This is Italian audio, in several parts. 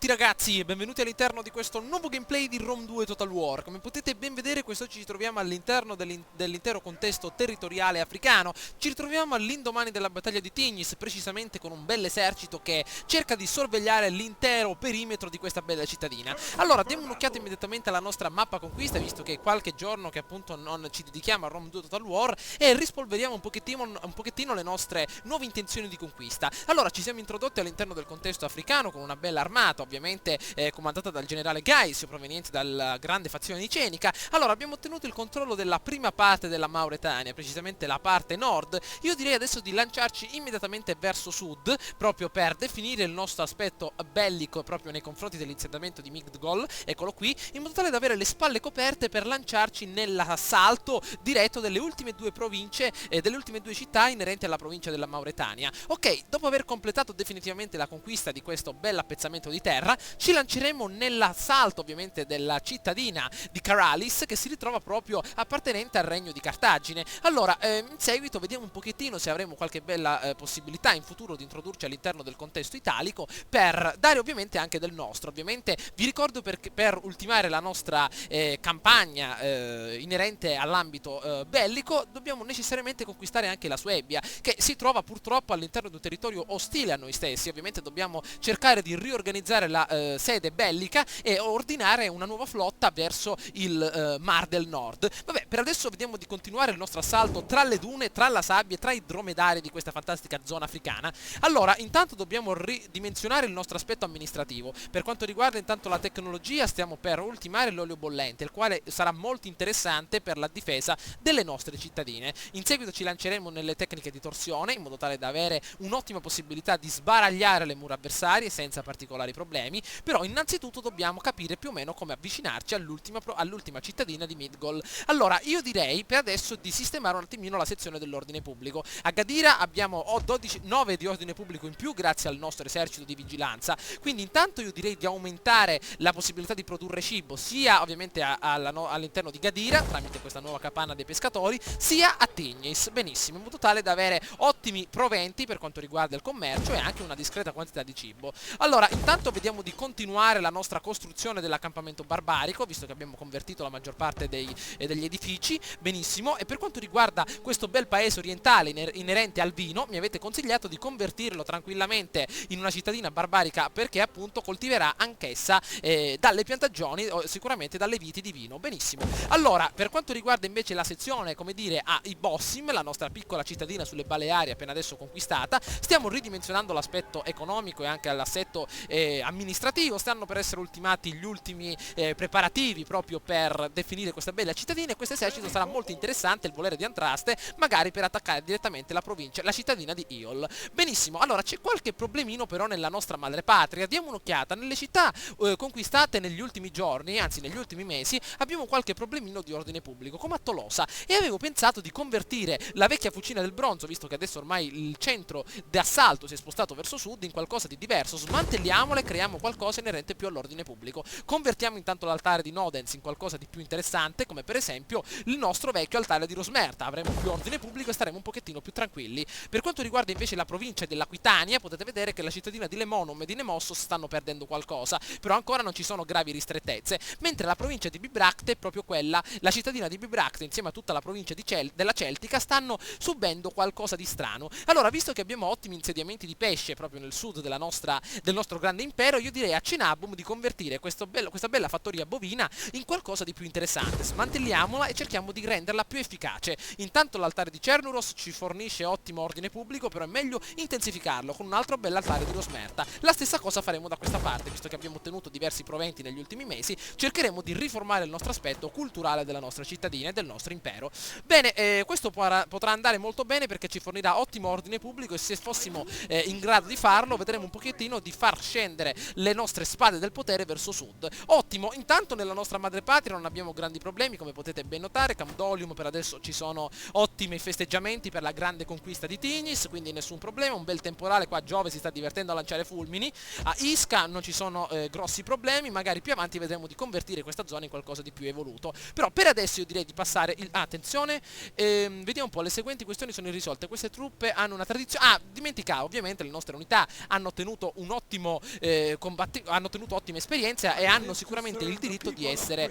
tutti ragazzi e benvenuti all'interno di questo nuovo gameplay di Rome 2 Total War. Come potete ben vedere quest'oggi ci troviamo all'interno dell'intero contesto territoriale africano. Ci ritroviamo all'indomani della battaglia di Tignis, precisamente con un bel esercito che cerca di sorvegliare l'intero perimetro di questa bella cittadina. Allora diamo un'occhiata immediatamente alla nostra mappa conquista, visto che è qualche giorno che appunto non ci dedichiamo a Rome 2 Total War, e rispolveriamo un pochettino le nostre nuove intenzioni di conquista. Allora ci siamo introdotti all'interno del contesto africano con una bella armata, ovviamente comandata dal generale Gaisio, proveniente dalla grande fazione nicenica. Allora abbiamo ottenuto il controllo della prima parte della Mauretania, precisamente la parte nord. Io direi adesso di lanciarci immediatamente verso sud, proprio per definire il nostro aspetto bellico proprio nei confronti dell'insediamento di Migdgol, eccolo qui, in modo tale da avere le spalle coperte per lanciarci nell'assalto diretto delle ultime due province e delle ultime due città inerenti alla provincia della Mauretania. Ok, dopo aver completato definitivamente la conquista di questo bel appezzamento di terra, ci lanceremo nell'assalto ovviamente della cittadina di Caralis, che si ritrova proprio appartenente al regno di Cartagine. Allora, in seguito vediamo un pochettino se avremo qualche bella possibilità in futuro di introdurci all'interno del contesto italico, per dare ovviamente anche del nostro. Ovviamente vi ricordo per ultimare la nostra campagna inerente all'ambito bellico, dobbiamo necessariamente conquistare anche la Suebbia, che si trova purtroppo all'interno di un territorio ostile a noi stessi. Ovviamente dobbiamo cercare di riorganizzare la sede bellica e ordinare una nuova flotta verso il Mar del Nord. Vabbè, per adesso vediamo di continuare il nostro assalto tra le dune, tra la sabbia e tra i dromedari di questa fantastica zona africana. Allora, intanto dobbiamo ridimensionare il nostro aspetto amministrativo. Per quanto riguarda intanto la tecnologia, stiamo per ultimare l'olio bollente, il quale sarà molto interessante per la difesa delle nostre cittadine. In seguito ci lanceremo nelle tecniche di torsione, in modo tale da avere un'ottima possibilità di sbaragliare le mura avversarie senza particolari problemi. Però innanzitutto dobbiamo capire più o meno come avvicinarci all'ultima cittadina di Midgol. Allora, io direi per adesso di sistemare un attimino la sezione dell'ordine pubblico. A Gadira abbiamo 9 di ordine pubblico in più grazie al nostro esercito di vigilanza, quindi intanto io direi di aumentare la possibilità di produrre cibo sia ovviamente all'interno di Gadira tramite questa nuova capanna dei pescatori, sia a Tignis. Benissimo, in modo tale da avere ottimi proventi per quanto riguarda il commercio e anche una discreta quantità di cibo. Allora, intanto vediamo di continuare la nostra costruzione dell'accampamento barbarico, visto che abbiamo convertito la maggior parte degli edifici. Benissimo, e per quanto riguarda questo bel paese orientale inerente al vino, mi avete consigliato di convertirlo tranquillamente in una cittadina barbarica, perché appunto coltiverà anch'essa dalle piantagioni, sicuramente dalle viti di vino. Benissimo. Allora, per quanto riguarda invece la sezione, come dire, a Ibossim, la nostra piccola cittadina sulle Baleari appena adesso conquistata, stiamo ridimensionando l'aspetto economico e anche l'assetto amministrativo. Stanno per essere ultimati gli ultimi preparativi proprio per definire questa bella cittadina, e questo esercito sarà molto interessante, il volere di Andraste, magari per attaccare direttamente la cittadina di Iol. Benissimo, allora c'è qualche problemino però nella nostra madrepatria. Diamo un'occhiata nelle città conquistate negli ultimi giorni, anzi negli ultimi mesi, abbiamo qualche problemino di ordine pubblico, come a Tolosa, e avevo pensato di convertire la vecchia fucina del bronzo, visto che adesso ormai il centro d'assalto si è spostato verso sud, in qualcosa di diverso. Smantelliamola e creiamo qualcosa inerente più all'ordine pubblico. Convertiamo intanto l'altare di Nodens in qualcosa di più interessante, come per esempio il nostro vecchio altare di Rosmerta. Avremo più ordine pubblico e staremo un pochettino più tranquilli. Per quanto riguarda invece la provincia dell'Aquitania, potete vedere che la cittadina di Lemonum e di Nemossos stanno perdendo qualcosa, però ancora non ci sono gravi ristrettezze, mentre la provincia di Bibracte, proprio quella, la cittadina di Bibracte insieme a tutta la provincia della Celtica, stanno subendo qualcosa di strano. Allora, visto che abbiamo ottimi insediamenti di pesce proprio nel sud del nostro grande impero, io direi a Cenabum di convertire questa bella fattoria bovina in qualcosa di più interessante. Smantelliamola e cerchiamo di renderla più efficace. Intanto l'altare di Cernuros ci fornisce ottimo ordine pubblico, però è meglio intensificarlo con un altro bell'altare di Rosmerta. La stessa cosa faremo da questa parte, visto che abbiamo ottenuto diversi proventi negli ultimi mesi, cercheremo di riformare il nostro aspetto culturale della nostra cittadina e del nostro impero. Bene, questo potrà andare molto bene perché ci fornirà ottimo ordine pubblico, e se fossimo in grado di farlo, vedremo un pochettino di far scendere le nostre spade del potere verso sud. Ottimo, intanto nella nostra madrepatria non abbiamo grandi problemi, come potete ben notare. Camdolium per adesso ci sono ottimi festeggiamenti per la grande conquista di Tignis, quindi nessun problema. Un bel temporale qua, Giove si sta divertendo a lanciare fulmini. A Isca non ci sono grossi problemi, magari più avanti vedremo di convertire questa zona in qualcosa di più evoluto. Però per adesso io direi di passare attenzione, vediamo un po', le seguenti questioni sono irrisolte. Queste truppe hanno una tradizione. Dimenticavo, ovviamente le nostre unità hanno ottenuto un ottimo hanno tenuto ottime esperienze e hanno sicuramente il diritto di essere,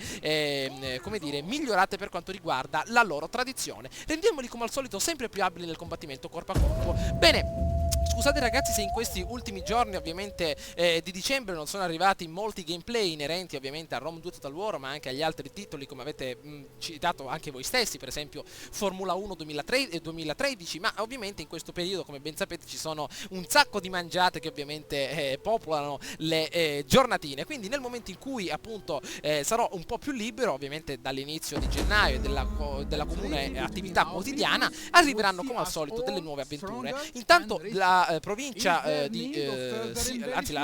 come dire, migliorate per quanto riguarda la loro tradizione. Rendiamoli come al solito sempre più abili nel combattimento corpo a corpo. Bene. Scusate ragazzi se in questi ultimi giorni ovviamente di dicembre non sono arrivati molti gameplay inerenti ovviamente a Rome 2 Total War, ma anche agli altri titoli come avete citato anche voi stessi, per esempio Formula 1 2013, ma ovviamente in questo periodo, come ben sapete, ci sono un sacco di mangiate che ovviamente popolano le giornatine, quindi nel momento in cui appunto sarò un po' più libero, ovviamente dall'inizio di gennaio e della comune attività quotidiana, arriveranno come al solito delle nuove avventure. Intanto la provincia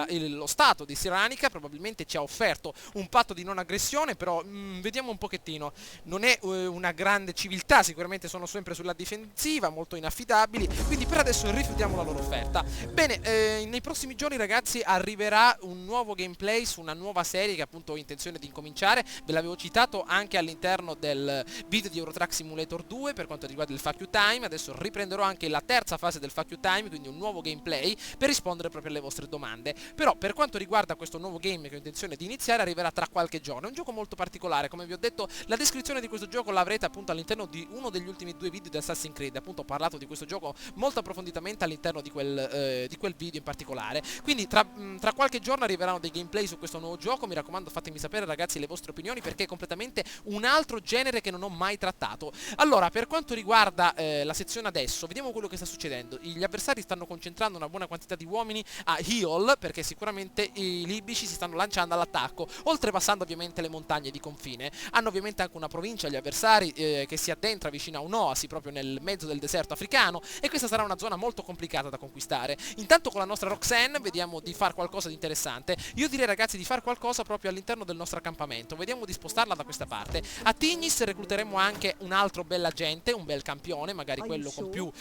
lo stato di Siranica probabilmente ci ha offerto un patto di non aggressione, però vediamo un pochettino, non è una grande civiltà, sicuramente sono sempre sulla difensiva, molto inaffidabili, quindi per adesso rifiutiamo la loro offerta. Bene, nei prossimi giorni ragazzi arriverà un nuovo gameplay su una nuova serie che appunto ho intenzione di incominciare, ve l'avevo citato anche all'interno del video di Euro Truck Simulator 2 per quanto riguarda il Fuck You Time. Adesso riprenderò anche la terza fase del Fuck You Time, quindi un nuovo gameplay per rispondere proprio alle vostre domande. Però per quanto riguarda questo nuovo game che ho intenzione di iniziare, arriverà tra qualche giorno. È un gioco molto particolare, come vi ho detto, la descrizione di questo gioco l'avrete appunto all'interno di uno degli ultimi 2 video di Assassin's Creed. Appunto ho parlato di questo gioco molto approfonditamente all'interno di quel video in particolare. Quindi tra qualche giorno arriveranno dei gameplay su questo nuovo gioco. Mi raccomando, fatemi sapere ragazzi le vostre opinioni, perché è completamente un altro genere che non ho mai trattato. Allora, per quanto riguarda la sezione adesso, vediamo quello che sta succedendo. Gli avversari stanno concentrando una buona quantità di uomini a Heol, perché sicuramente i libici si stanno lanciando all'attacco, oltrepassando ovviamente le montagne di confine. Hanno ovviamente anche una provincia gli avversari che si addentra vicino a un'oasi proprio nel mezzo del deserto africano, e questa sarà una zona molto complicata da conquistare. Intanto con la nostra Roxanne vediamo di fare qualcosa di interessante. Io direi ragazzi di fare qualcosa proprio all'interno del nostro accampamento, vediamo di spostarla da questa parte. A Tignis recluteremo anche un altro bell'agente, un bel campione, magari quello con più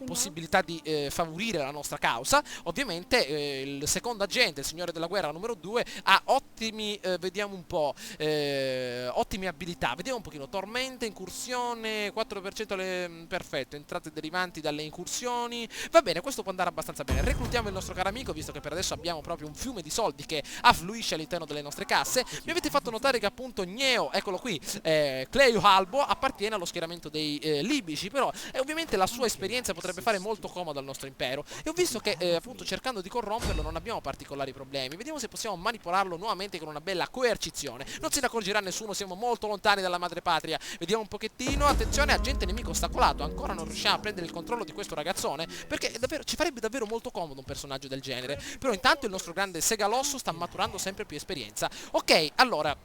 possibilità di favorire la nostra causa. Ovviamente il secondo agente, il signore della guerra numero 2, ha ottimi, vediamo un po', ottime abilità. Vediamo un pochino, tormenta, incursione, 4% perfetto, entrate derivanti dalle incursioni. Va bene, questo può andare abbastanza bene. Reclutiamo il nostro caro amico, visto che per adesso abbiamo proprio un fiume di soldi che affluisce all'interno delle nostre casse. Mi avete fatto notare che appunto Gneo, eccolo qui, Cleo Halbo, appartiene allo schieramento dei libici, però ovviamente la sua esperienza potrebbe fare molto comodo al nostro impero, e ho visto che appunto cercando di corromperlo non abbiamo particolari problemi. Vediamo se possiamo manipolarlo nuovamente con una bella coercizione. Non se ne accorgerà nessuno, siamo molto lontani dalla madrepatria. Vediamo un pochettino, attenzione, agente nemico ostacolato, ancora non riusciamo a prendere il controllo di questo ragazzone, perché davvero ci farebbe davvero molto comodo un personaggio del genere. Però intanto il nostro grande Segalosso sta maturando sempre più esperienza. Ok, allora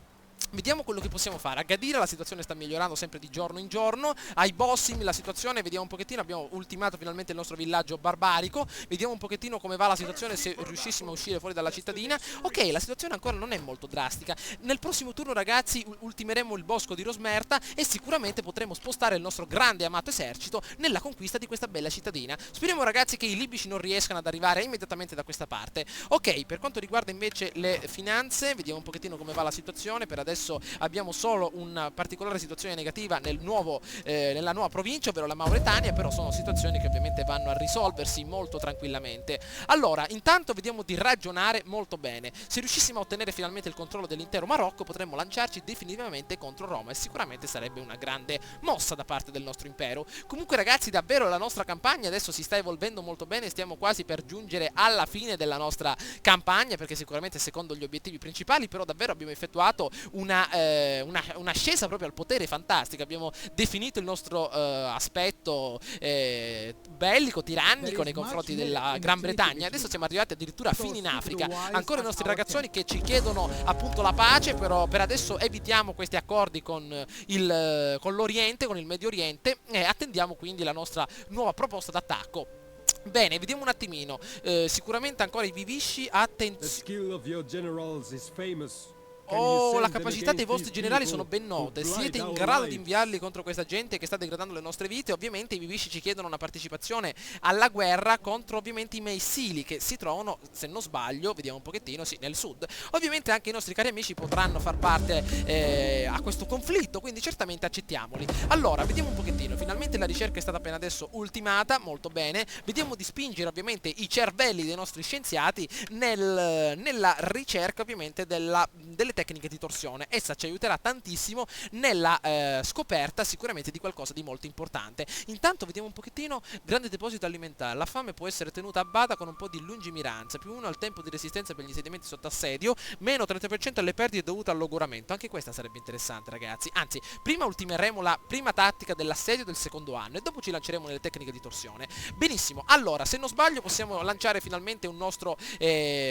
vediamo quello che possiamo fare. A Gadira la situazione sta migliorando sempre di giorno in giorno. Ai Bossim la situazione, vediamo un pochettino, abbiamo ultimato finalmente il nostro villaggio barbarico. Vediamo un pochettino come va la situazione, se riuscissimo a uscire fuori dalla cittadina. Ok, la situazione ancora non è molto drastica. Nel prossimo turno ragazzi ultimeremo il bosco di Rosmerta e sicuramente potremo spostare il nostro grande e amato esercito nella conquista di questa bella cittadina. Speriamo ragazzi che i libici non riescano ad arrivare immediatamente da questa parte. Ok, per quanto riguarda invece le finanze, vediamo un pochettino come va la situazione. Per adesso abbiamo solo una particolare situazione negativa nella nuova provincia, ovvero la Mauretania, però sono situazioni che ovviamente vanno a risolversi molto tranquillamente. Allora, intanto vediamo di ragionare molto bene. Se riuscissimo a ottenere finalmente il controllo dell'intero Marocco, potremmo lanciarci definitivamente contro Roma, e sicuramente sarebbe una grande mossa da parte del nostro impero. Comunque ragazzi, davvero la nostra campagna adesso si sta evolvendo molto bene, stiamo quasi per giungere alla fine della nostra campagna, perché sicuramente secondo gli obiettivi principali, però davvero abbiamo effettuato un'ascesa proprio al potere fantastica. Abbiamo definito il nostro aspetto bellico, tirannico nei confronti della Gran Bretagna. Adesso siamo arrivati addirittura fino in Africa. Ancora i nostri ragazzoni che ci chiedono appunto la pace, però per adesso evitiamo questi accordi con l'Oriente, con il Medio Oriente, e attendiamo quindi la nostra nuova proposta d'attacco. Bene, vediamo un attimino. Sicuramente ancora i vivisci, attenzione. Oh, la capacità dei vostri generali sono ben note. Siete in grado di inviarli contro questa gente che sta degradando le nostre vite. Ovviamente i Vivisci ci chiedono una partecipazione alla guerra contro ovviamente i Meissili, che si trovano, se non sbaglio, vediamo un pochettino, sì, nel sud. Ovviamente anche i nostri cari amici potranno far parte a questo conflitto, quindi certamente accettiamoli. Allora, vediamo un pochettino. Finalmente la ricerca è stata appena adesso ultimata, molto bene. Vediamo di spingere ovviamente i cervelli dei nostri scienziati nella ricerca ovviamente delle tecniche di torsione. Essa ci aiuterà tantissimo nella scoperta sicuramente di qualcosa di molto importante. Intanto vediamo un pochettino. Grande deposito alimentare. La fame può essere tenuta a bada con un po' di lungimiranza, +1 al tempo di resistenza per gli insediamenti sotto assedio, meno 30% alle perdite dovute al logoramento. Anche questa sarebbe interessante, ragazzi. Anzi, prima ultimeremo la prima tattica dell'assedio del secondo anno e dopo ci lanceremo nelle tecniche di torsione. Benissimo. Allora, se non sbaglio possiamo lanciare finalmente un nostro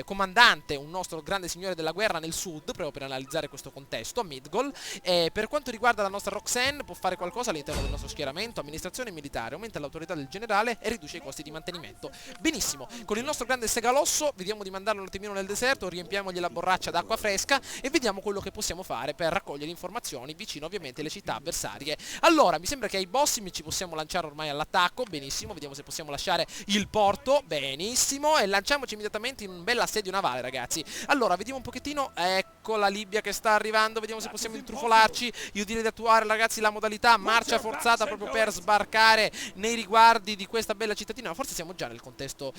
comandante, un nostro grande signore della guerra nel sud, proprio per analizzare questo contesto, a Midgol. Per quanto riguarda la nostra Roxanne, può fare qualcosa all'interno del nostro schieramento. Amministrazione militare, aumenta l'autorità del generale e riduce i costi di mantenimento. Benissimo, con il nostro grande segalosso vediamo di mandarlo un attimino nel deserto, riempiamogli la borraccia d'acqua fresca e vediamo quello che possiamo fare per raccogliere informazioni vicino ovviamente alle città avversarie. Allora, mi sembra che ai bossimi ci possiamo lanciare ormai all'attacco. Benissimo, vediamo se possiamo lasciare il porto. Benissimo, e lanciamoci immediatamente in un bel assedio navale, ragazzi. Allora, vediamo un pochettino. Ecco la Libia che sta arrivando, vediamo se possiamo intrufolarci. Io direi di attuare, ragazzi, la modalità marcia forzata proprio per sbarcare nei riguardi di questa bella cittadina. Ma forse siamo già nel contesto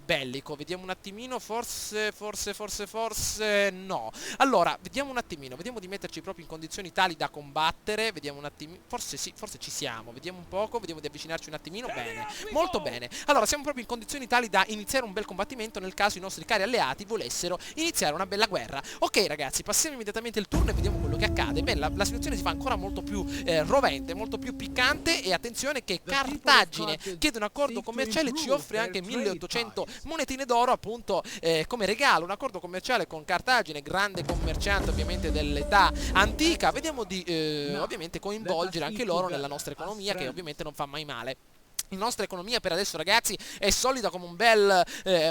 bellico. Vediamo un attimino, forse no. Allora, vediamo un attimino, vediamo di metterci proprio in condizioni tali da combattere. Vediamo un attimino, forse sì, forse ci siamo. Vediamo un poco, vediamo di avvicinarci un attimino. Bene, molto bene. Allora, siamo proprio in condizioni tali da iniziare un bel combattimento nel caso i nostri cari alleati volessero iniziare una bella guerra. Ok, ragazzi, passiamo immediatamente il turno e vediamo quello che accade. Beh, la situazione si fa ancora molto più rovente, molto più piccante. E attenzione che Cartagine chiede un accordo commerciale, ci offre anche 1800 monetine d'oro appunto come regalo. Un accordo commerciale con Cartagine, grande commerciante ovviamente dell'età antica. Vediamo di ovviamente coinvolgere anche loro nella nostra economia, che ovviamente non fa mai male. La nostra economia per adesso, ragazzi, è solida come un bel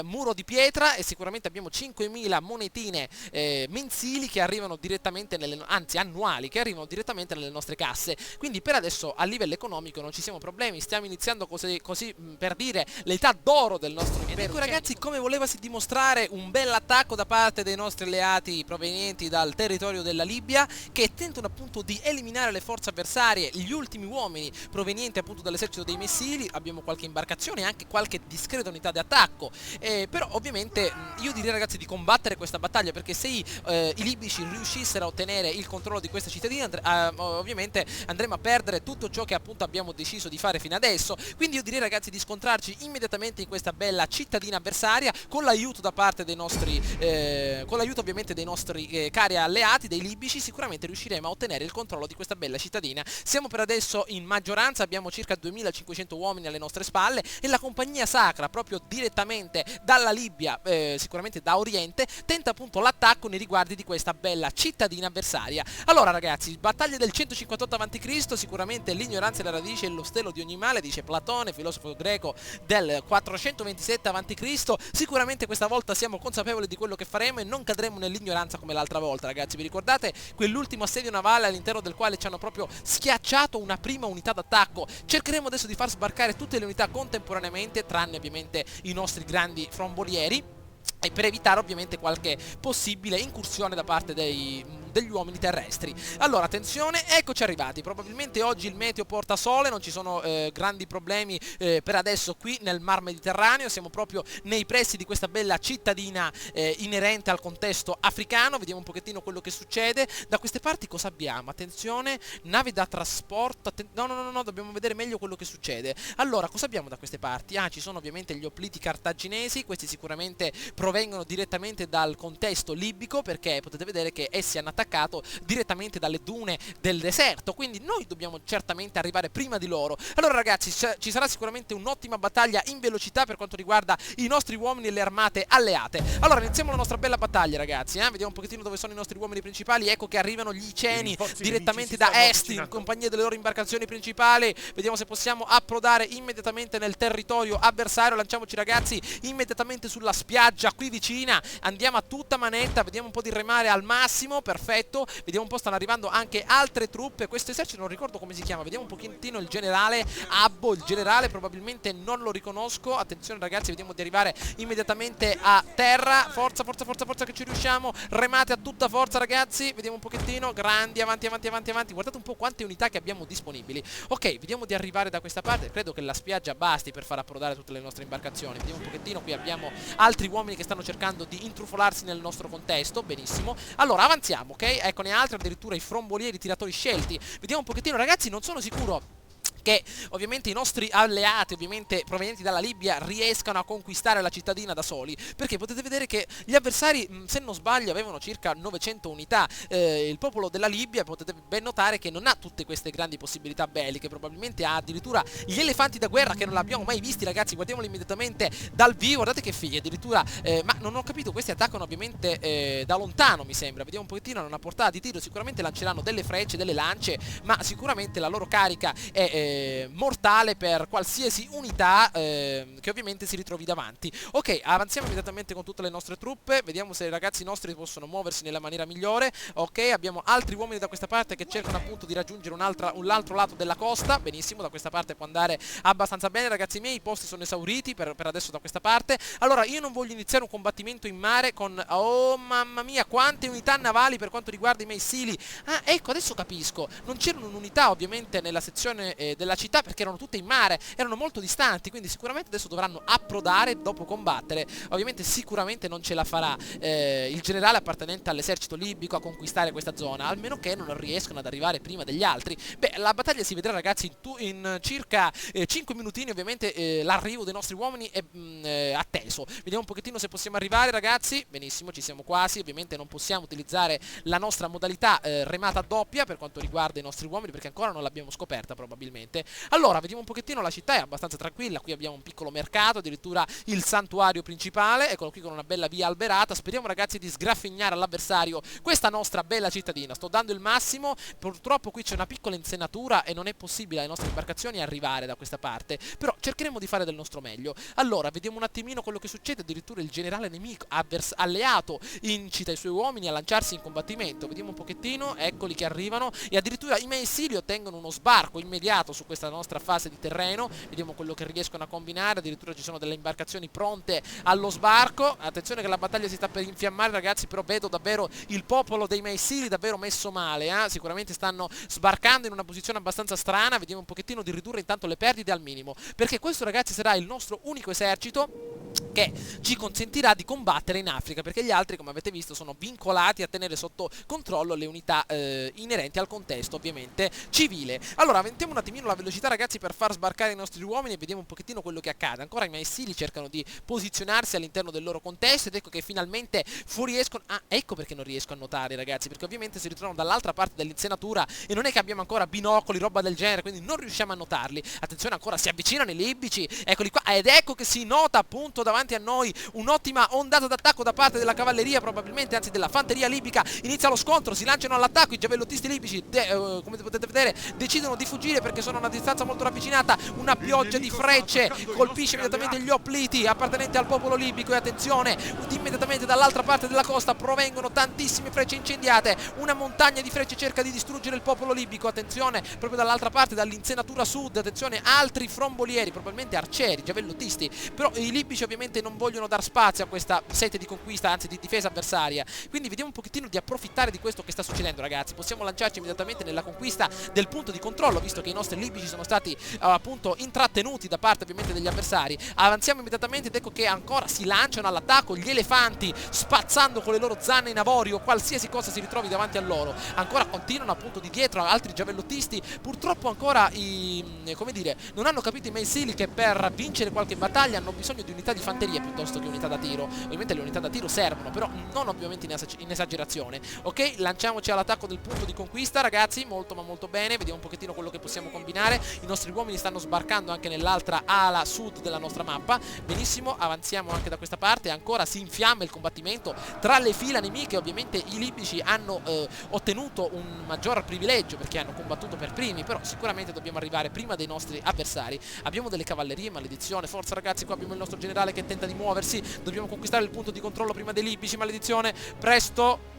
muro di pietra e sicuramente abbiamo 5.000 monetine mensili che arrivano direttamente anzi annuali, che arrivano direttamente nelle nostre casse. Quindi per adesso a livello economico non ci siamo problemi, stiamo iniziando così per dire l'età d'oro del nostro impero. Ed ecco, ragazzi, come volevasi dimostrare un bel attacco da parte dei nostri alleati provenienti dal territorio della Libia, che tentano appunto di eliminare le forze avversarie, gli ultimi uomini provenienti appunto dall'esercito dei Messili. Abbiamo qualche imbarcazione e anche qualche discreta unità di attacco, però ovviamente io direi, ragazzi, di combattere questa battaglia, perché se i libici riuscissero a ottenere il controllo di questa cittadina ovviamente andremo a perdere tutto ciò che appunto abbiamo deciso di fare fino adesso. Quindi io direi, ragazzi, di scontrarci immediatamente in questa bella cittadina avversaria con l'aiuto da parte dei nostri con l'aiuto ovviamente dei nostri cari alleati, dei libici. Sicuramente riusciremo a ottenere il controllo di questa bella cittadina. Siamo per adesso in maggioranza, abbiamo circa 2500 uomini alle nostre spalle e la compagnia sacra proprio direttamente dalla Libia, sicuramente da Oriente, tenta appunto l'attacco nei riguardi di questa bella cittadina avversaria. Allora, ragazzi, battaglia del 158 a.C., sicuramente l'ignoranza è la radice e lo stelo di ogni male, dice Platone, filosofo greco del 427 a.C. Sicuramente questa volta siamo consapevoli di quello che faremo e non cadremo nell'ignoranza come l'altra volta, ragazzi. Vi ricordate quell'ultimo assedio navale all'interno del quale ci hanno proprio schiacciato una prima unità d'attacco? Cercheremo adesso di far sbarcare tutte le unità contemporaneamente, tranne ovviamente i nostri grandi frombolieri, e per evitare ovviamente qualche possibile incursione da parte degli uomini terrestri. Allora, attenzione, eccoci arrivati. Probabilmente oggi il meteo porta sole, non ci sono grandi problemi per adesso qui nel Mar Mediterraneo. Siamo proprio nei pressi di questa bella cittadina inerente al contesto africano. Vediamo un pochettino quello che succede. Da queste parti cosa abbiamo? Attenzione, navi da trasporto. No, dobbiamo vedere meglio quello che succede. Allora, cosa abbiamo da queste parti? Ci sono ovviamente gli opliti cartaginesi. Questi sicuramente provengono direttamente dal contesto libico, perché potete vedere che essi hanno attaccato direttamente dalle dune del deserto, quindi noi dobbiamo certamente arrivare prima di loro. Allora, ragazzi, ci sarà sicuramente un'ottima battaglia in velocità per quanto riguarda i nostri uomini e le armate alleate. Allora, iniziamo la nostra bella battaglia, ragazzi, vediamo un pochettino dove sono i nostri uomini principali. Ecco che arrivano gli Iceni direttamente da est in compagnia delle loro imbarcazioni principali. Vediamo se possiamo approdare immediatamente nel territorio avversario. Lanciamoci, ragazzi, immediatamente sulla spiaggia qui qui vicina, andiamo a tutta manetta, vediamo un po' di remare al massimo, perfetto, vediamo un po', stanno arrivando anche altre truppe, questo esercito non ricordo come si chiama, vediamo un pochettino il generale Abbo, il generale probabilmente non lo riconosco, attenzione ragazzi, vediamo di arrivare immediatamente a terra, forza, forza, forza, forza che ci riusciamo, remate a tutta forza ragazzi, vediamo un pochettino, grandi, avanti, avanti, avanti, avanti, guardate un po' quante unità che abbiamo disponibili. Ok, vediamo di arrivare da questa parte, credo che la spiaggia basti per far approdare tutte le nostre imbarcazioni, vediamo un pochettino, qui abbiamo altri uomini che stanno cercando di intrufolarsi nel nostro contesto, benissimo, allora avanziamo, ok, eccone altri, addirittura i frombolieri, i tiratori scelti, vediamo un pochettino ragazzi, non sono sicuro che ovviamente i nostri alleati, ovviamente provenienti dalla Libia, riescano a conquistare la cittadina da soli, perché potete vedere che gli avversari, se non sbaglio, avevano circa 900 unità, il popolo della Libia, potete ben notare che non ha tutte queste grandi possibilità belliche, probabilmente ha addirittura gli elefanti da guerra che non l'abbiamo mai visti ragazzi, guardiamoli immediatamente dal vivo, guardate che figli, addirittura, ma non ho capito, questi attaccano ovviamente da lontano mi sembra, vediamo un pochettino, hanno una portata di tiro, sicuramente lanceranno delle frecce, delle lance, ma sicuramente la loro carica è mortale per qualsiasi unità che ovviamente si ritrovi davanti. Ok, avanziamo immediatamente con tutte le nostre truppe, vediamo se i ragazzi nostri possono muoversi nella maniera migliore. Ok, abbiamo altri uomini da questa parte che cercano appunto di raggiungere un altro lato della costa, benissimo, da questa parte può andare abbastanza bene ragazzi miei, i posti sono esauriti per adesso da questa parte. Allora io non voglio iniziare un combattimento in mare con, oh mamma mia, quante unità navali per quanto riguarda i missili. Ah ecco, adesso capisco, non c'erano un'unità ovviamente nella sezione della città perché erano tutte in mare, erano molto distanti, quindi sicuramente adesso dovranno approdare dopo combattere. Ovviamente sicuramente non ce la farà il generale appartenente all'esercito libico a conquistare questa zona, almeno che non riescono ad arrivare prima degli altri. Beh, la battaglia si vedrà ragazzi in circa 5 minutini, ovviamente l'arrivo dei nostri uomini è atteso. Vediamo un pochettino se possiamo arrivare ragazzi, benissimo, ci siamo quasi, ovviamente non possiamo utilizzare la nostra modalità remata doppia per quanto riguarda i nostri uomini perché ancora non l'abbiamo scoperta probabilmente. Allora, vediamo un pochettino, la città è abbastanza tranquilla, qui abbiamo un piccolo mercato, addirittura il santuario principale, eccolo qui con una bella via alberata, speriamo ragazzi di sgraffignare all'avversario questa nostra bella cittadina, sto dando il massimo, purtroppo qui c'è una piccola insenatura e non è possibile alle nostre imbarcazioni arrivare da questa parte, però cercheremo di fare del nostro meglio. Allora, vediamo un attimino quello che succede, addirittura il generale nemico alleato incita i suoi uomini a lanciarsi in combattimento, vediamo un pochettino, eccoli che arrivano e addirittura i missili ottengono uno sbarco immediato su questa nostra fase di terreno, vediamo quello che riescono a combinare, addirittura ci sono delle imbarcazioni pronte allo sbarco, attenzione che la battaglia si sta per infiammare ragazzi, però vedo davvero il popolo dei missili davvero messo male, sicuramente stanno sbarcando in una posizione abbastanza strana, vediamo un pochettino di ridurre intanto le perdite al minimo, perché questo ragazzi sarà il nostro unico esercito che ci consentirà di combattere in Africa, perché gli altri come avete visto sono vincolati a tenere sotto controllo le unità inerenti al contesto ovviamente civile. Allora aumentiamo un attimino la velocità ragazzi per far sbarcare i nostri uomini e vediamo un pochettino quello che accade. Ancora i missili cercano di posizionarsi all'interno del loro contesto ed ecco che finalmente fuoriescono. Ah, ecco perché non riesco a notare ragazzi, perché ovviamente si ritrovano dall'altra parte dell'insenatura e non è che abbiamo ancora binocoli, roba del genere, quindi non riusciamo a notarli. Attenzione, ancora si avvicinano i libici, eccoli qua, ed ecco che si nota appunto davanti a noi un'ottima ondata d'attacco da parte della cavalleria, probabilmente anzi della fanteria libica. Inizia lo scontro, si lanciano all'attacco, i giavellottisti libici come potete vedere decidono di fuggire perché sono a una distanza molto ravvicinata, una pioggia di frecce colpisce immediatamente gli opliti appartenenti al popolo libico e attenzione, immediatamente dall'altra parte della costa provengono tantissime frecce incendiate, una montagna di frecce cerca di distruggere il popolo libico, attenzione proprio dall'altra parte, dall'insenatura sud, attenzione altri frombolieri, probabilmente arcieri, giavellottisti, però i libici ovviamente non vogliono dar spazio a questa sete di conquista, anzi di difesa avversaria, quindi vediamo un pochettino di approfittare di questo che sta succedendo ragazzi, possiamo lanciarci immediatamente nella conquista del punto di controllo, visto che i nostri libici sono stati appunto intrattenuti da parte ovviamente degli avversari. Avanziamo immediatamente ed ecco che ancora si lanciano all'attacco gli elefanti, spazzando con le loro zanne in avorio qualsiasi cosa si ritrovi davanti a loro. Ancora continuano appunto di dietro altri giavellottisti, purtroppo ancora come dire, non hanno capito i missili che per vincere qualche battaglia hanno bisogno di unità di fanteria piuttosto che unità da tiro. Ovviamente le unità da tiro servono, però non ovviamente in esagerazione. Ok, lanciamoci all'attacco del punto di conquista ragazzi, molto ma molto bene, vediamo un pochettino quello che possiamo combinare. camminare, i nostri uomini stanno sbarcando anche nell'altra ala sud della nostra mappa. Benissimo, avanziamo anche da questa parte, ancora si infiamma il combattimento tra le fila nemiche. Ovviamente i libici hanno ottenuto un maggior privilegio perché hanno combattuto per primi, però sicuramente dobbiamo arrivare prima dei nostri avversari. Abbiamo delle cavallerie, maledizione, forza ragazzi, qua abbiamo il nostro generale che tenta di muoversi, dobbiamo conquistare il punto di controllo prima dei libici, maledizione, presto.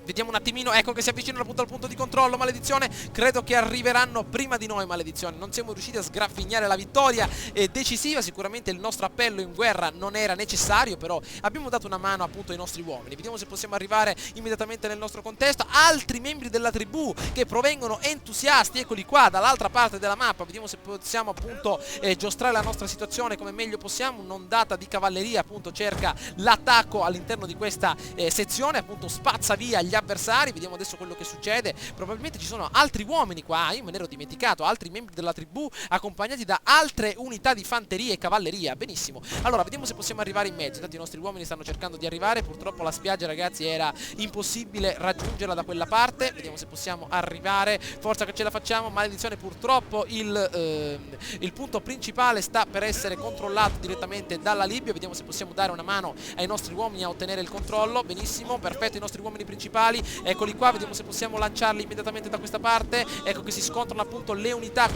Vediamo un attimino, ecco che si avvicinano appunto al punto di controllo, maledizione, credo che arriveranno prima di noi, maledizione, non siamo riusciti a sgraffignare la vittoria decisiva, sicuramente il nostro appello in guerra non era necessario, però abbiamo dato una mano appunto ai nostri uomini. Vediamo se possiamo arrivare immediatamente nel nostro contesto, altri membri della tribù che provengono entusiasti, eccoli qua dall'altra parte della mappa, vediamo se possiamo appunto giostrare la nostra situazione come meglio possiamo. Un'ondata di cavalleria appunto cerca l'attacco all'interno di questa sezione, appunto spazza via gli avversari. Vediamo adesso quello che succede, probabilmente ci sono altri uomini qua, io me ne ero dimenticato, altri membri della tribù accompagnati da altre unità di fanteria e cavalleria. Benissimo, allora vediamo se possiamo arrivare in mezzo. Intanto i nostri uomini stanno cercando di arrivare, purtroppo la spiaggia ragazzi era impossibile raggiungerla da quella parte. Vediamo se possiamo arrivare, forza che ce la facciamo, maledizione, purtroppo il punto principale sta per essere controllato direttamente dalla Libia. Vediamo se possiamo dare una mano ai nostri uomini a ottenere il controllo. Benissimo, perfetto, i nostri uomini principali eccoli qua, vediamo se possiamo lanciarli immediatamente da questa parte. Ecco che si scontrano appunto le unità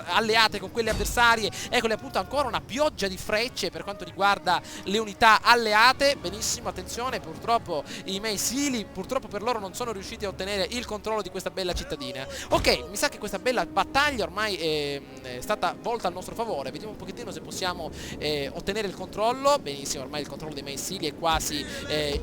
alleate con quelle avversarie. Eccole appunto, ancora una pioggia di frecce per quanto riguarda le unità alleate. Benissimo, attenzione, purtroppo i missili, purtroppo per loro non sono riusciti a ottenere il controllo di questa bella cittadina. Ok, mi sa che questa bella battaglia ormai è stata volta al nostro favore. Vediamo un pochettino se possiamo ottenere il controllo. Benissimo, ormai il controllo dei missili è quasi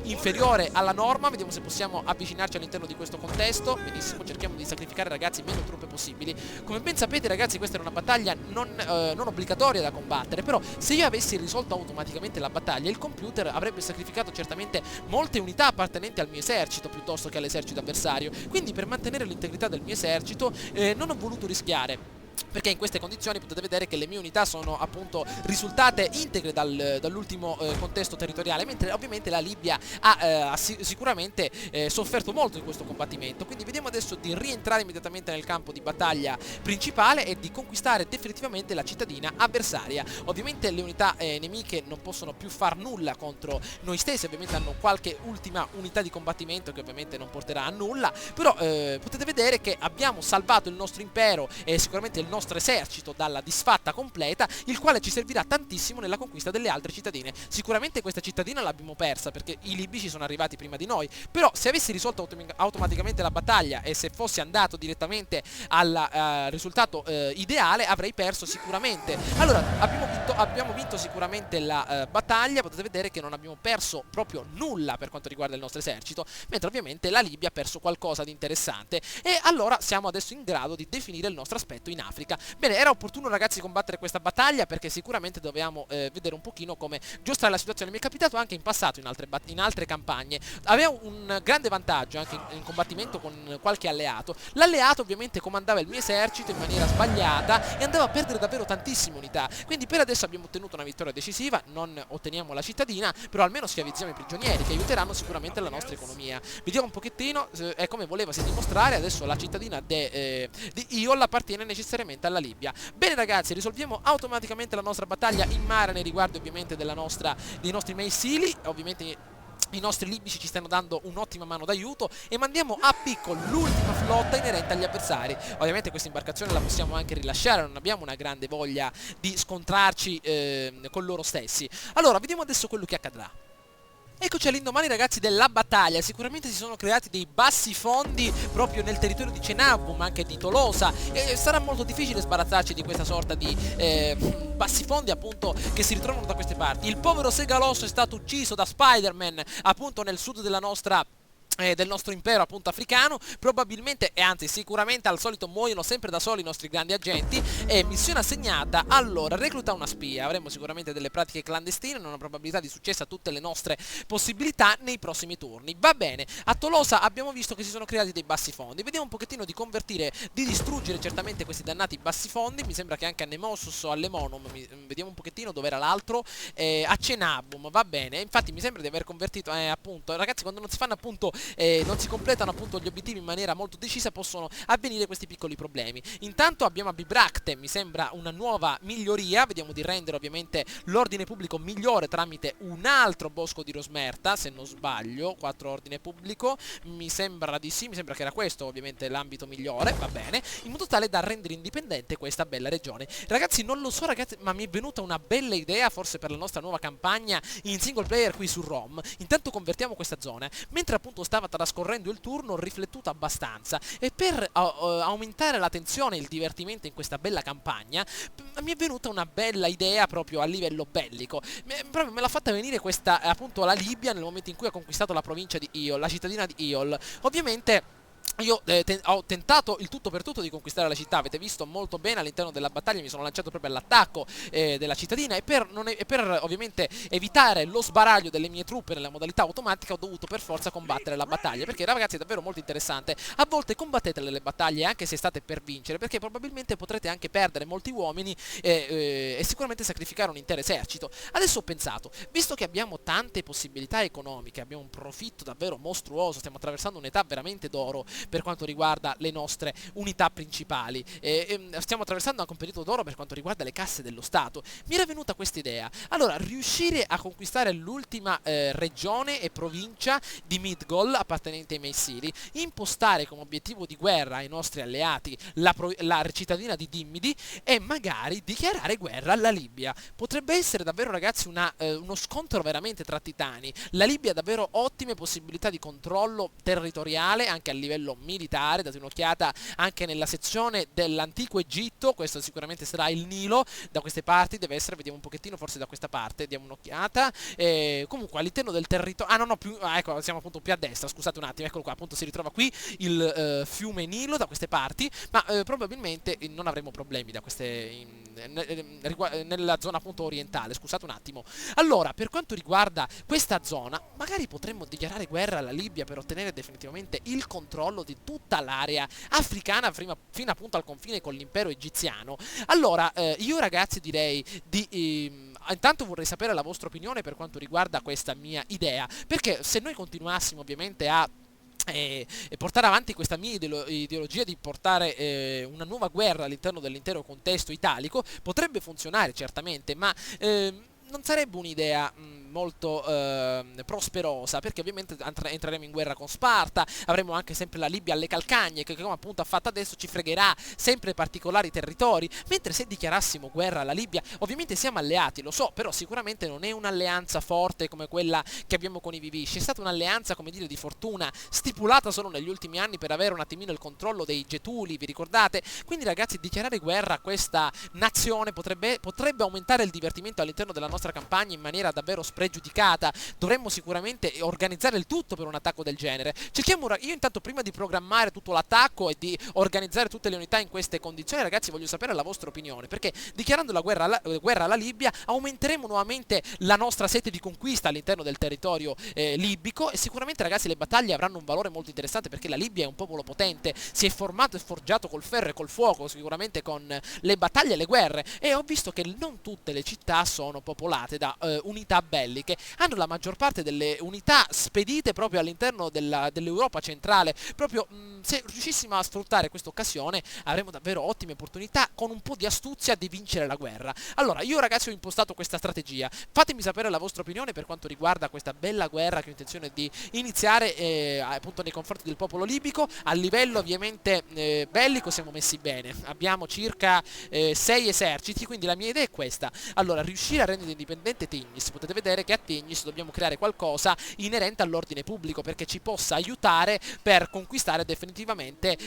inferiore alla norma. Vediamo se possiamo avvicinarci all'interno di questo contesto. Benissimo, cerchiamo di sacrificare ragazzi meno truppe possibili. Come ben sapete ragazzi, questa era una battaglia non obbligatoria da combattere, però se io avessi risolto automaticamente la battaglia, il computer avrebbe sacrificato certamente molte unità appartenenti al mio esercito piuttosto che all'esercito avversario. Quindi per mantenere l'integrità del mio esercito non ho voluto rischiare, perché in queste condizioni potete vedere che le mie unità sono appunto risultate integre dall'ultimo contesto territoriale, mentre ovviamente la Libia ha sicuramente sofferto molto in questo combattimento. Quindi vediamo adesso di rientrare immediatamente nel campo di battaglia principale e di conquistare definitivamente la cittadina avversaria. Ovviamente le unità nemiche non possono più far nulla contro noi stessi, ovviamente hanno qualche ultima unità di combattimento che ovviamente non porterà a nulla, però potete vedere che abbiamo salvato il nostro impero e sicuramente il nostro esercito dalla disfatta completa, il quale ci servirà tantissimo nella conquista delle altre cittadine. Sicuramente questa cittadina l'abbiamo persa perché i libici sono arrivati prima di noi, però se avessi risolto automaticamente la battaglia e se fossi andato direttamente al risultato ideale, avrei perso sicuramente. Allora abbiamo vinto sicuramente la battaglia, potete vedere che non abbiamo perso proprio nulla per quanto riguarda il nostro esercito, mentre ovviamente la Libia ha perso qualcosa di interessante, e allora siamo adesso in grado di definire il nostro aspetto in Africa. Bene, era opportuno ragazzi combattere questa battaglia perché sicuramente dovevamo vedere un pochino come giostrare la situazione. Mi è capitato anche in passato in altre campagne, avevo un grande vantaggio anche in combattimento con qualche alleato. L'alleato ovviamente comandava il mio esercito in maniera sbagliata e andava a perdere davvero tantissime unità, quindi per adesso abbiamo ottenuto una vittoria decisiva. Non otteniamo la cittadina, però almeno schiavizziamo i prigionieri che aiuteranno sicuramente la nostra economia. Vediamo un pochettino, è come volevasi dimostrare, adesso la cittadina di Iol appartiene necessariamente alla Libia. Bene ragazzi, risolviamo automaticamente la nostra battaglia in mare nei riguardi ovviamente dei nostri missili. Ovviamente i nostri libici ci stanno dando un'ottima mano d'aiuto e mandiamo a picco l'ultima flotta inerente agli avversari. Ovviamente questa imbarcazione la possiamo anche rilasciare, non abbiamo una grande voglia di scontrarci con loro stessi. Allora, vediamo adesso quello che accadrà. Eccoci all'indomani ragazzi della battaglia. Sicuramente si sono creati dei bassi fondi proprio nel territorio di Cenabù, ma anche di Tolosa, e sarà molto difficile sbarazzarci di questa sorta di bassi fondi appunto che si ritrovano da queste parti. Il povero Segalosso è stato ucciso da Spider-Man appunto nel sud del nostro impero appunto africano, probabilmente e anzi sicuramente al solito muoiono sempre da soli i nostri grandi agenti. E missione assegnata, allora recluta una spia, avremo sicuramente delle pratiche clandestine, una probabilità di successo a tutte le nostre possibilità nei prossimi turni. Va bene, a Tolosa abbiamo visto che si sono creati dei bassi fondi, vediamo un pochettino di convertire, di distruggere certamente questi dannati bassi fondi. Mi sembra che anche a Nemossus o a Lemonum, vediamo un pochettino dove era l'altro, a Cenabum, va bene, infatti mi sembra di aver convertito appunto ragazzi, quando non si fanno appunto non si completano appunto gli obiettivi in maniera molto decisa, possono avvenire questi piccoli problemi. Intanto abbiamo a Bibracte, mi sembra una nuova miglioria, vediamo di rendere ovviamente l'ordine pubblico migliore tramite un altro bosco di Rosmerta, se non sbaglio, 4 ordine pubblico, mi sembra di sì, mi sembra che era questo ovviamente l'ambito migliore, va bene, in modo tale da rendere indipendente questa bella regione. Ragazzi, non lo so ragazzi, ma mi è venuta una bella idea forse per la nostra nuova campagna in single player qui su ROM. Intanto convertiamo questa zona, mentre appunto stava trascorrendo il turno ho riflettuto abbastanza e per aumentare la tensione e il divertimento in questa bella campagna mi è venuta una bella idea proprio a livello bellico. Proprio me l'ha fatta venire questa appunto la Libia nel momento in cui ha conquistato la provincia di Iol, la cittadina di Iol. Ovviamente io ho tentato il tutto per tutto di conquistare la città, avete visto molto bene all'interno della battaglia, mi sono lanciato proprio all'attacco della cittadina e per ovviamente evitare lo sbaraglio delle mie truppe nella modalità automatica ho dovuto per forza combattere la battaglia, perché ragazzi è davvero molto interessante, a volte combattete le battaglie anche se state per vincere, perché probabilmente potrete anche perdere molti uomini e sicuramente sacrificare un intero esercito. Adesso ho pensato, visto che abbiamo tante possibilità economiche, abbiamo un profitto davvero mostruoso, stiamo attraversando un'età veramente d'oro per quanto riguarda le nostre unità principali, stiamo attraversando anche un periodo d'oro per quanto riguarda le casse dello Stato. Mi era venuta questa idea, allora riuscire a conquistare l'ultima regione e provincia di Midgol appartenente ai Meissili, impostare come obiettivo di guerra ai nostri alleati la cittadina di Dimmidi e magari dichiarare guerra alla Libia. Potrebbe essere davvero ragazzi uno scontro veramente tra titani. La Libia ha davvero ottime possibilità di controllo territoriale anche a livello militare, date un'occhiata anche nella sezione dell'antico Egitto, questo sicuramente sarà il Nilo, da queste parti deve essere, vediamo un pochettino, forse da questa parte, diamo un'occhiata, comunque all'interno del territorio, ecco, siamo appunto più a destra, scusate un attimo, eccolo qua, appunto si ritrova qui il fiume Nilo da queste parti, ma probabilmente non avremo problemi da queste, nella zona appunto orientale, scusate un attimo. Allora, per quanto riguarda questa zona, magari potremmo dichiarare guerra alla Libia per ottenere definitivamente il controllo di tutta l'area africana fino appunto al confine con l'impero egiziano. Allora, io ragazzi direi di intanto vorrei sapere la vostra opinione per quanto riguarda questa mia idea, perché se noi continuassimo ovviamente a portare avanti questa mia ideologia di portare una nuova guerra all'interno dell'intero contesto italico, potrebbe funzionare certamente, ma non sarebbe un'idea molto prosperosa, perché ovviamente entreremo in guerra con Sparta, avremo anche sempre la Libia alle calcagne che come appunto ha fatto adesso ci fregherà sempre particolari territori, mentre se dichiarassimo guerra alla Libia, ovviamente siamo alleati, lo so, però sicuramente non è un'alleanza forte come quella che abbiamo con i Vivisci, è stata un'alleanza come dire di fortuna, stipulata solo negli ultimi anni per avere un attimino il controllo dei Getuli, vi ricordate? Quindi ragazzi dichiarare guerra a questa nazione potrebbe aumentare il divertimento all'interno della nostra campagna in maniera davvero spregiudicata. Dovremmo sicuramente organizzare il tutto per un attacco del genere. Io intanto prima di programmare tutto l'attacco e di organizzare tutte le unità in queste condizioni, ragazzi, voglio sapere la vostra opinione, perché dichiarando la guerra alla Libia aumenteremo nuovamente la nostra sete di conquista all'interno del territorio libico e sicuramente ragazzi le battaglie avranno un valore molto interessante, perché la Libia è un popolo potente, si è formato e forgiato col ferro e col fuoco, sicuramente con le battaglie e le guerre, e ho visto che non tutte le città sono popolate da unità belliche, hanno la maggior parte delle unità spedite proprio all'interno dell'Europa centrale. Proprio se riuscissimo a sfruttare questa occasione avremo davvero ottime opportunità con un po' di astuzia di vincere la guerra. Allora io ragazzi ho impostato questa strategia, fatemi sapere la vostra opinione per quanto riguarda questa bella guerra che ho intenzione di iniziare appunto nei confronti del popolo libico. A livello ovviamente bellico siamo messi bene, abbiamo circa 6 eserciti, quindi la mia idea è questa. Allora, riuscire a rendere indipendente Tignis, potete vedere che a Tignis dobbiamo creare qualcosa inerente all'ordine pubblico perché ci possa aiutare per conquistare definitivamente,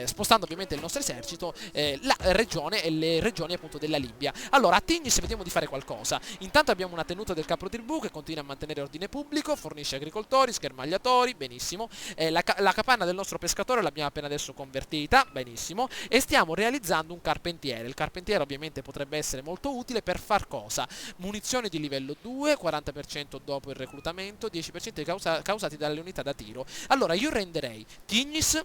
spostando ovviamente il nostro esercito, la regione e le regioni appunto della Libia. Allora, a Tignis vediamo di fare qualcosa. Intanto abbiamo una tenuta del capotribù che continua a mantenere ordine pubblico, fornisce agricoltori, schermagliatori, benissimo. La capanna del nostro pescatore l'abbiamo appena adesso convertita, benissimo, e stiamo realizzando un carpentiere. Il carpentiere ovviamente potrebbe essere molto utile per far cosa? Munizioni di livello 2, 40% dopo il reclutamento, 10% causati dalle unità da tiro. Allora io renderei Tignis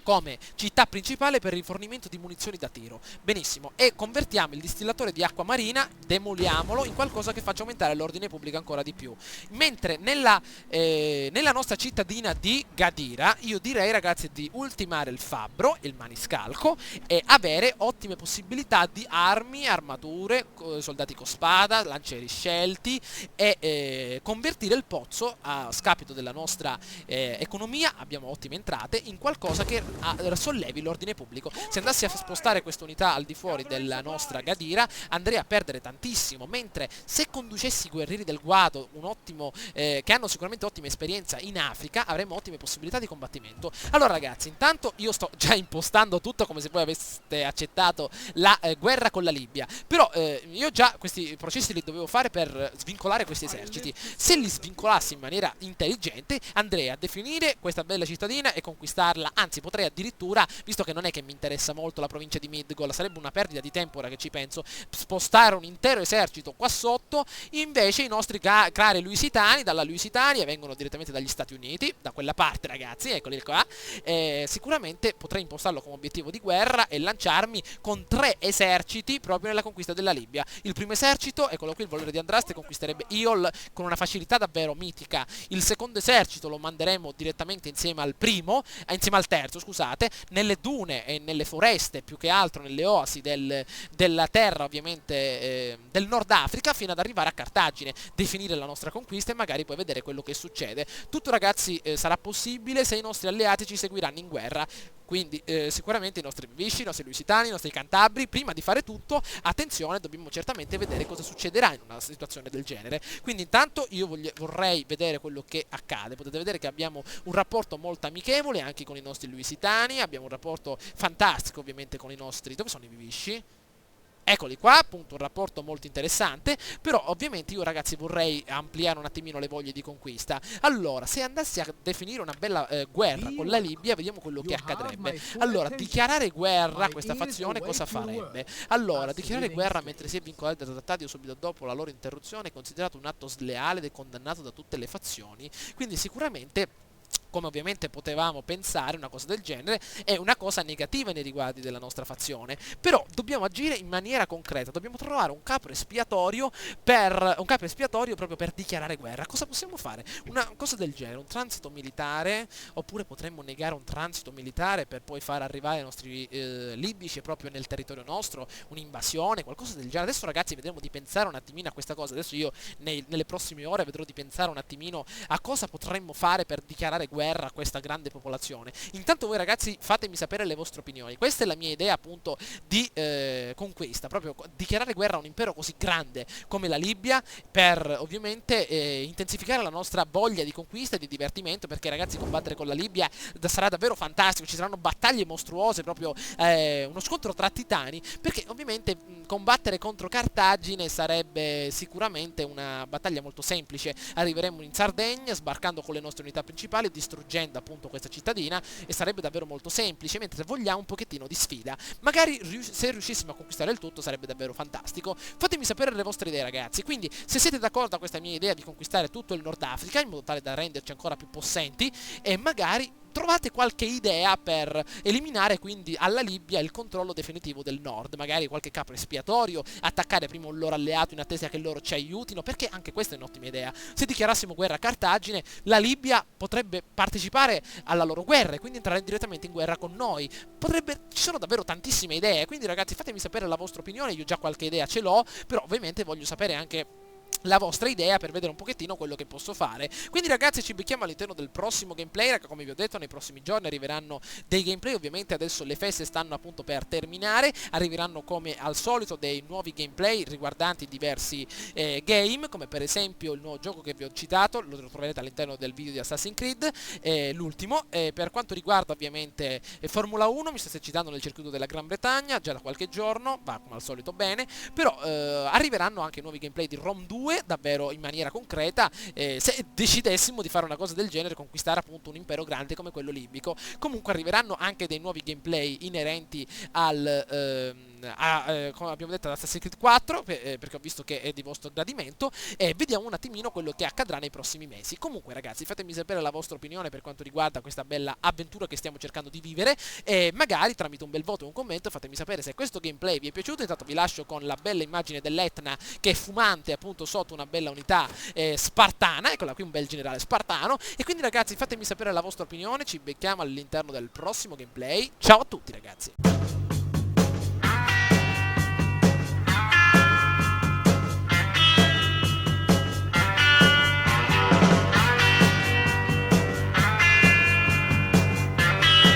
come città principale per il rifornimento di munizioni da tiro. Benissimo, e convertiamo il distillatore di acqua marina, demoliamolo, in qualcosa che faccia aumentare l'ordine pubblico ancora di più. Mentre nella nostra cittadina di Gadira, io direi ragazzi di ultimare il fabbro, il maniscalco, e avere ottime possibilità di armi, armature, soldati con spada, lancieri scelti, e convertire il pozzo a scapito della nostra economia, abbiamo ottime entrate, in qualcosa che sollevi l'ordine pubblico. Se andassi a spostare questa unità al di fuori della nostra Gadira andrei a perdere tantissimo, mentre se conducessi i guerrieri del Guado, che hanno sicuramente ottima esperienza in Africa, avremmo ottime possibilità di combattimento. Allora ragazzi, intanto io sto già impostando tutto come se voi aveste accettato la guerra con la Libia, però io già questi processi li dovevo fare per svincolare questi eserciti. Se li svincolassi in maniera intelligente andrei a definire questa bella cittadina e conquistarla, anzi potrei addirittura, visto che non è che mi interessa molto la provincia di Midgol, sarebbe una perdita di tempo ora che ci penso, spostare un intero esercito qua sotto. Invece i nostri cari lusitani dalla Lusitania vengono direttamente dagli Stati Uniti, da quella parte ragazzi, eccoli qua. Sicuramente potrei impostarlo come obiettivo di guerra e lanciarmi con 3 eserciti proprio nella conquista della Libia. Il primo esercito, eccolo qui, il volere di Andraste, conquisterebbe Iol con una facilità davvero mitica. Il secondo esercito lo manderemo direttamente insieme al terzo, scusate, nelle dune e nelle foreste, più che altro nelle oasi della terra ovviamente del Nord Africa, fino ad arrivare a Cartagine, definire la nostra conquista e magari poi vedere quello che succede. Tutto ragazzi sarà possibile se i nostri alleati ci seguiranno in guerra. Quindi sicuramente i nostri Visci, i nostri Lusitani, i nostri Cantabri, prima di fare tutto, attenzione, dobbiamo certamente vedere cosa succederà in una situazione del genere. Quindi intanto io vorrei vedere quello che accade. Potete vedere che abbiamo un rapporto molto amichevole anche con i nostri Lusitani, abbiamo un rapporto fantastico ovviamente con i nostri... Dove sono i Visci? Eccoli qua, appunto un rapporto molto interessante, però ovviamente io ragazzi vorrei ampliare un attimino le voglie di conquista. Allora, se andassi a definire una bella guerra con la Libia, vediamo quello che accadrebbe. Allora, dichiarare guerra a questa fazione cosa farebbe? Allora, dichiarare guerra mentre si è vincolati da trattati o subito dopo la loro interruzione è considerato un atto sleale ed è condannato da tutte le fazioni, quindi sicuramente, come ovviamente potevamo pensare, una cosa del genere è una cosa negativa nei riguardi della nostra fazione. Però dobbiamo agire in maniera concreta, dobbiamo trovare un capro espiatorio proprio per dichiarare guerra. Cosa possiamo fare? Una cosa del genere, un transito militare, oppure potremmo negare un transito militare per poi far arrivare i nostri libici proprio nel territorio nostro, un'invasione, qualcosa del genere. Adesso ragazzi vedremo di pensare un attimino a questa cosa. Adesso io nelle prossime ore vedrò di pensare un attimino a cosa potremmo fare per dichiarare guerra a questa grande popolazione. Intanto voi ragazzi fatemi sapere le vostre opinioni. Questa è la mia idea appunto di conquista, proprio dichiarare guerra a un impero così grande come la Libia, per ovviamente intensificare la nostra voglia di conquista e di divertimento, perché ragazzi combattere con la Libia sarà davvero fantastico, ci saranno battaglie mostruose, proprio uno scontro tra titani, perché ovviamente combattere contro Cartagine sarebbe sicuramente una battaglia molto semplice. Arriveremo in Sardegna sbarcando con le nostre unità principali, distruggendo appunto questa cittadina, e sarebbe davvero molto semplice. Mentre se vogliamo un pochettino di sfida, magari se riuscissimo a conquistare il tutto sarebbe davvero fantastico. Fatemi sapere le vostre idee ragazzi, quindi se siete d'accordo a questa mia idea di conquistare tutto il Nord Africa in modo tale da renderci ancora più possenti, e magari trovate qualche idea per eliminare quindi alla Libia il controllo definitivo del nord, magari qualche capo espiatorio, attaccare prima un loro alleato in attesa che loro ci aiutino, perché anche questa è un'ottima idea. Se dichiarassimo guerra a Cartagine, la Libia potrebbe partecipare alla loro guerra e quindi entrare direttamente in guerra con noi. Ci sono davvero tantissime idee, quindi ragazzi fatemi sapere la vostra opinione. Io già qualche idea ce l'ho, però ovviamente voglio sapere anche la vostra idea per vedere un pochettino quello che posso fare. Quindi ragazzi ci becchiamo all'interno del prossimo gameplay, come vi ho detto nei prossimi giorni arriveranno dei gameplay. Ovviamente adesso le feste stanno appunto per terminare, arriveranno come al solito dei nuovi gameplay riguardanti diversi game, come per esempio il nuovo gioco che vi ho citato, lo troverete all'interno del video di Assassin's Creed, l'ultimo. Per quanto riguarda ovviamente Formula 1, mi sto esercitando nel circuito della Gran Bretagna già da qualche giorno, va come al solito bene, però arriveranno anche nuovi gameplay di Rom 2 davvero in maniera concreta, se decidessimo di fare una cosa del genere, conquistare appunto un impero grande come quello libico. Comunque arriveranno anche dei nuovi gameplay inerenti al come abbiamo detto, ad Assassin's Creed 4, perché ho visto che è di vostro gradimento, e vediamo un attimino quello che accadrà nei prossimi mesi. Comunque ragazzi, fatemi sapere la vostra opinione per quanto riguarda questa bella avventura che stiamo cercando di vivere, e magari tramite un bel voto e un commento fatemi sapere se questo gameplay vi è piaciuto. Intanto vi lascio con la bella immagine dell'Etna che è fumante appunto sotto una bella unità spartana, eccola qui, un bel generale spartano. E quindi ragazzi, fatemi sapere la vostra opinione, ci becchiamo all'interno del prossimo gameplay. Ciao a tutti ragazzi.